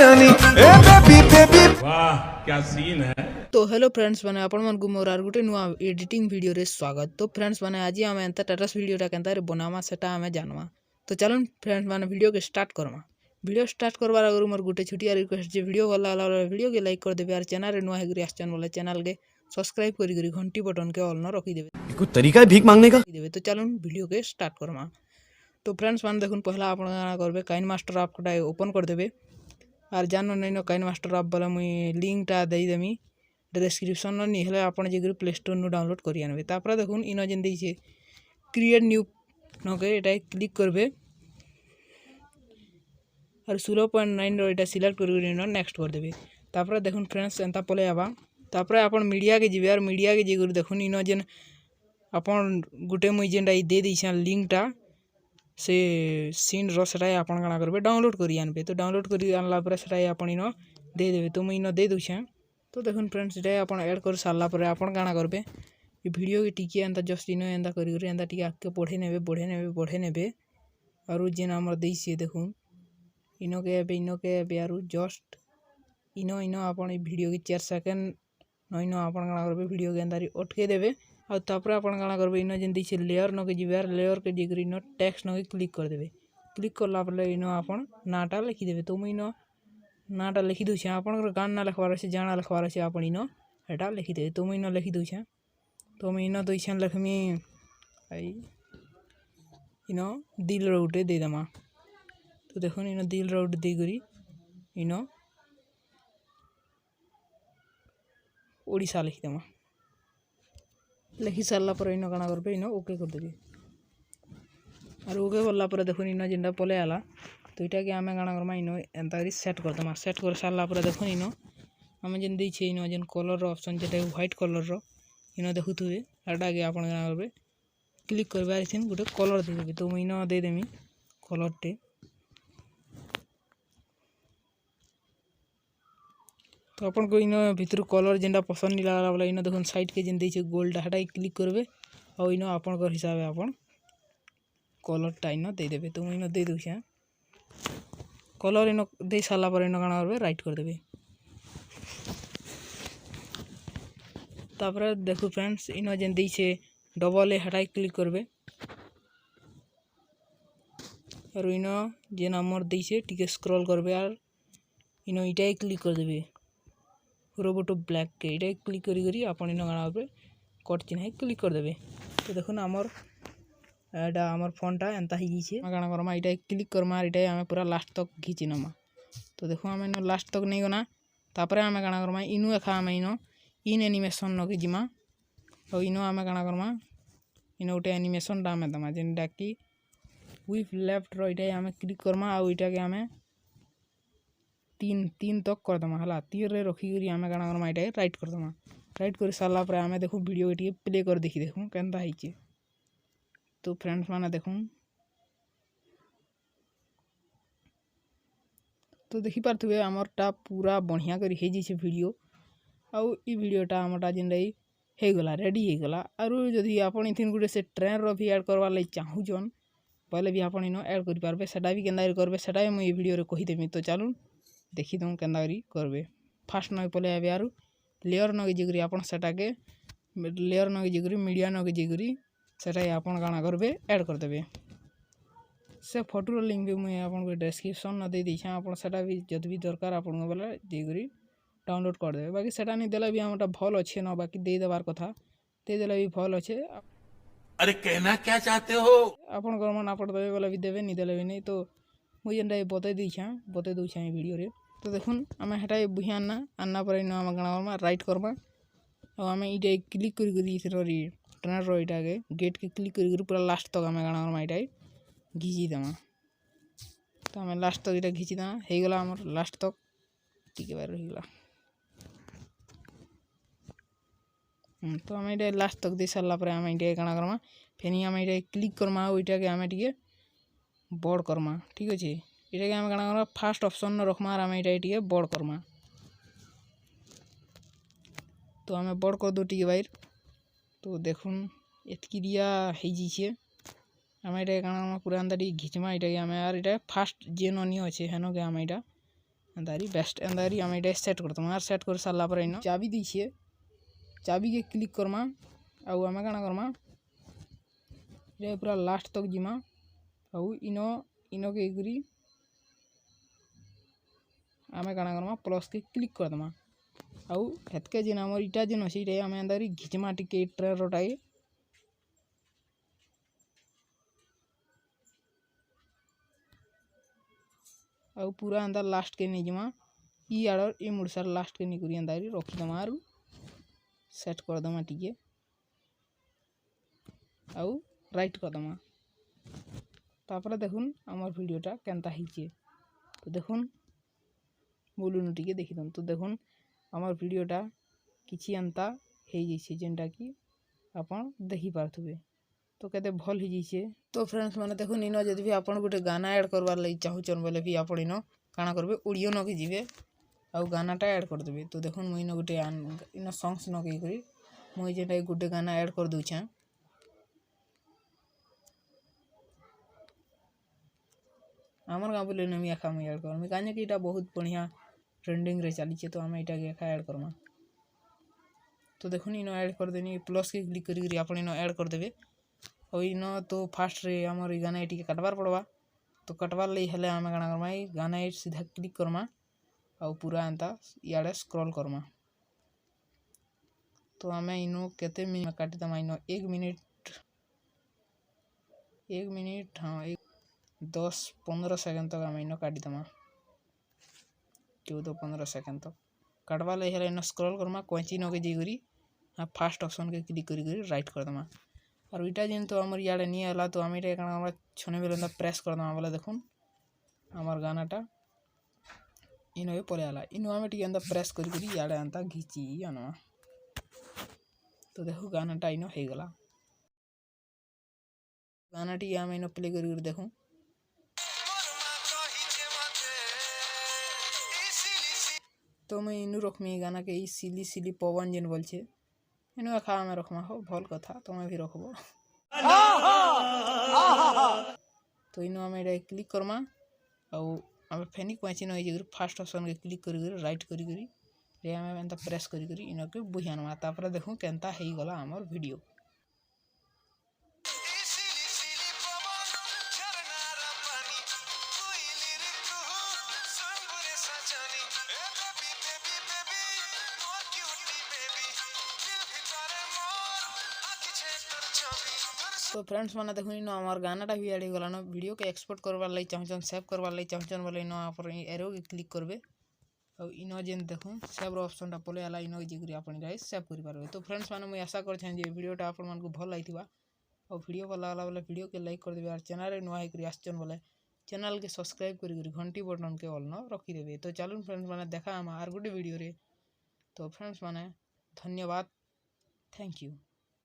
जानी ए baby baby वाह क्या सीन है। तो हेलो फ्रेंड्स मैंने आपण मन को मोर आर गुटे नुआ एडिटिंग वीडियो रे स्वागत। तो फ्रेंड्स मैंने आज आम एंता स्टेटस वीडियोटा केनता रे बनामा सेटा आमे जानवा। तो चलन फ्रेंड्स मैंने वीडियो के स्टार्ट करमा। वीडियो स्टार्ट करबार आगु मोर गुटे छोटिया रिक्वेस्ट जे वीडियो भल लागला वीडियो के लाइक कर देबे और चैनल रे नुआ हेगरी आछन बोले चैनल के सब्सक्राइब करी घंटी बटन के ऑल न रखी देबे। कोई तरीका है भीख मांगने का? तो चलन वीडियो के स्टार्ट करमा। तो फ्रेंड्स मैंने देखुन पहला आपण करबे काइनमास्टर ऐप कोटा ओपन कर देबे और जानो नहीं नो काइनमास्टर ऐप बोले मुई लिंक टा दे देमी डिस्क्रिप्शन नहीं हेले आपण जे प्ले स्टोर नु डाउनलोड करि आनबे। तापर देखुन इनो जेन दी क्रिएट न्यू नके एटा क्लिक करबे और 0.9 रो एटा सिलेक्ट करबे इनो नेक्स्ट कर देबे। तापर देखुन फ्रेंड्स एंता पले आबा तापर आपण मीडिया के जिबे और मीडिया के जे देखुन इनो जेन आपण गुटे मुई जेनटा दे दैछा लिंक टा से सीन रो सेटा आपण काना करबे डाउनलोड करि आनबे। तो डाउनलोड करि आनला पर सेटा आपण इनो दे देबे। तो मुई इनो दे दूछे। तो देखुन फ्रेंड्स इटा आपण ऐड कर सारला पर आपण काना करबे ये वीडियो के टिके एंता जस्ट इनो एंता करि एंता टिके आके बढ़े नेबे और जेन हमर देइसे देखुन इनो के एबे और जस्ट इनो इनो आपण ई वीडियो के 4 सेकंड न इनो आपण काना करबे वीडियो के एंता अटके देबे और तापर आपण काना करबे इनो जेन दिसे लेयर न के जिबे लेयर के जिगरी इनो टेक्स्ट न के क्लिक कर देबे। क्लिक करला पर इनो आपण नाटा लिखि देबे। तो मुई इनो नाटा लिखि दूछे आपण गान ना लिखवार अछि जाना लिखवार अछि आपण इनो एटा लिखि देबे। तो मुई इनो लिखि दूछे। तो मुई इनो दूछे लखमी आई इनो दिल रोटे दे दमा। तो देखुन इनो दिल रोट दे गरी इनो ओडिसा लिखि दमा। लिखि सारला पर इनो काना करबे इनो ओके कर देबे और ओके करला पर देखुन इनो जेंडा पले आला। तो इटा के आमे काना करमा इनो एंता करी सेट कर दमा। सेट कर सारला पर देखुन इनो आमे जेन दै छै इनो जेन कलर रो ऑप्शन जेटा व्हाइट कलर रो इनो देखुथुबे एटा के आपण काना करबे क्लिक करबे आर छिन गुटे कलर दे देबे। तो इनो दे देमी कलर टे। तो अपन को इनो भीतर कलर जेंडा पसंद नहीं लागला बोले इनो देखुन साइड के जेन दै छै गोल्ड हटा क्लिक करबे और इनो अपन कर हिसाब अपन कलर टा इनो दे देबे। तो इनो दे दूछे कलर इनो दे साला पर इनो काना करबे राइट कर देबे। तापर देखो फ्रेंड्स इनो जेन दै छै डबल ए हटा क्लिक करबे और इनो जेन हमर दै छै टिके स्क्रॉल करबे और इनो इटा क्लिक कर देबे रोबोट ब्लैक के इटा क्लिक करी अपन इनो काना करबे कट चिन्ह क्लिक कर देबे। तो देखुन हमर एटा हमर फोन टा एंता ही गिछे काना करमा इटा क्लिक करमा इटा हमें पूरा लास्ट तक घिची नमा। तो देखो हमें इनो लास्ट तक नहीं गना तापर हमें काना करमा इनु एखा हमें इनो इन एनिमेशन न के जिमा और इनो हमें काना करमा इनो उटे एनिमेशन टा हमें दमा जेनटा कि विथ लेफ्ट रो इटा हमें क्लिक करमा और इटा के हमें तीन तक कर दमा हला तीर रे रखी करी हमें काना करमा इटा राइट कर दमा। राइट कर सारला पर हमें देखो वीडियो के प्ले कर देखि देखो केनता हिचे। तो फ्रेंड्स माने देखुन तो देखि पारथुबे हमरटा पूरा बढ़िया करी हे जिसे वीडियो आउ ई वीडियोटा हमरटा जेनडा हे गला रेडी हे गला। आरो जदी आपण इथिन गुटे से ट्रेन रो भी ऐड करवा लै चाहू जन पहले भी आपण इनो ऐड करि पारबे सेटा भी केनदा करबे सेटा हम ई वीडियो रे कहि देमी। तो चलू देखि दम केनदा करी करबे। फास्ट न पले आबे आरो लेयर न के जिगरी आपण सेटा के लेयर न के जिगरी मीडिया न के जिगरी सेटा आपण काना करबे ऐड कर देबे। से फोटो रो लिंक भी मुई आपण को डिस्क्रिप्शन न दे दैछा आपण सेटा भी जद भी दरकार आपण को बोले जिगरी डाउनलोड कर देबे। बाकी सेटा नहीं देला भी हमटा भल अच्छे न बाकी दे देबार कथा दे देला भी भल अच्छे। अरे कहना क्या चाहते हो? आपण को मन आपण देबे बोले भी देबे नहीं देले भी नहीं। तो मुई जेनटा बते दूछा ई वीडियो रे। तो देखुन हमें हटा बुहिया आना पर इनो हम गणा राइट करबा और हमें इटा क्लिक करी इथरो ट्रेन रो इटा के गेट के क्लिक करी पूरा लास्ट तक हमें गणा इटा घिची देमा। तो हमें लास्ट तक इटा घिची देमा हे गला हमर लास्ट तक टिके बार रही गला। तो हमें इटा लास्ट तक दे सारला पर हमें इटा काना करमा फेनी हमें इटा क्लिक करमा और इटा के हमें टिके बड़ करमा। ठीक अछि इटा के हमें काना करमा फास्ट ऑप्शन न रखमा और हमें इटा टिके बड़ करमा। तो हमें बड़ कर दो टिके बाहर। तो देखुन एतकिरिया हे जिछे हमें इटा काना पूरा अंदर घिचमा इटा के हमें यार इटा फास्ट जेन अनि अछि हेनो के हमें इटा अंदारी बेस्ट अंदारी आम ये सेट करदमा आर सेट कर सारा पर इन चाबी दीछे चाबी के क्लिक करमा आउ आम काଣା करमा ये पूरा लास्ट तक जिमा आउ इनो इनो के गुरी आम काଣା करमा प्लस के क्लिक करदमा आउ हेतके जेन हमर इटा जेन अछि रे आम अंदारी घिचमा टिके ट्रे रोटाई आउ पूरा अंदर लास्ट के नहीं जिमा ई आड़ ई मुड़सार लास्ट के नहीं करी अंदारी रखी दमा आरु सेट कर दमा टिके आउ राइट कर दमा तापर देखुन हमर वीडियोटा केनता हिचे तो देखुन बोलुन टिके देखि दम तो देखुन हमर वीडियोटा किछि अंता हे जैसे जेनटा कि आपण देखि पारथुबे तो केते भल हो जाइए तो फ्रेंड्स मैंने देखो इन जब भी आप गोटे गाना ऐड करवार लगी चाहून बोले भी आप इन काଣା करबे ऑडियो न के जीवे आउ गानाटा ऐड करदेबे तो देखो मुई इन गोटे इन सॉन्ग्स न के करी मुई जेटा गोटे गाना ऐड कर दूछे आमर गाँव बोले नमी एखा मुई ऐड करमी काहे कि इटा बहुत बढ़िया ट्रेंडिंग रे चली तो आम इटा के एखा ऐड करमा तो देखो इन ऐड कर देनी प्लस के क्लिक करी आप इन ऐड कर देबे और इन तो फास्ट रे आमर ई गाना टी काटबार पड़वा तो कटबार लई हेले आम काଣା करमा ई गाना सीधा क्लिक करमा और पूरा एंता इे स्क्रॉल करमा तो आम इन केते मिनट काटिदमा इन 1 मिनिट हाँ 10-15 सेकेंड तक आम इन काटिदमा 14-15 सेकेंड तक काटवा लई हेले इन स्क्रॉल करमा कैंची न के जाइकरी फास्ट ऑप्शन के क्लिक करी राइट करदमा और इटा जेन तो आमर इे नहीं आला तो आम ये छने बेले प्रेस करदमा बोले देखुन आमर गानाटा इन पले आला इन आम टी प्रेस करी इे एंता घिची आनमा तो देखो गानाटा इन हो गला गाना टी आम इन प्ले करी देखूँ तो मैं इनू रखमी गाना के सिली सिली पवन जेन बोल छे इनू एखा आम रखमा हो भल कथा तुम्हें भी रखब तो इनू आम ये क्लिक करमा आउ आम फेनी कैंची न फास्ट ऑप्शन के क्लिक करी राइट करी आम एंता प्रेस करी इनके बुझी आनवा तापर देखूँ केनता हो गला आमर वीडियो तो फ्रेंड्स मैंने देखो इन आमर गानाटा भी एड गलान वीडियो के एक्सपोर्ट करवार लगी चाहून सेव करवार लगी चाहून बोले इन आप एरो के क्लिक करबे और इन जेन देखूँ सेव ऑप्शनटा पले आला इन जी आप सेव कर पारे तो फ्रेंड्स मैंने मुझे आशा कर वीडियोटा आप भल लगी और वीडियो भल लगा बोले वीडियो के लाइक करदे और चैनल नुआ होकर आसन बोले चैनल के सब्सक्राइब कर घंटी बटन के ऑल न रखीदेवे तो चलून फ्रेंड्स मैंने देखा आम आर गोटे वीडियो रे तो फ्रेंड्स मैंने धन्यवाद थैंक यू।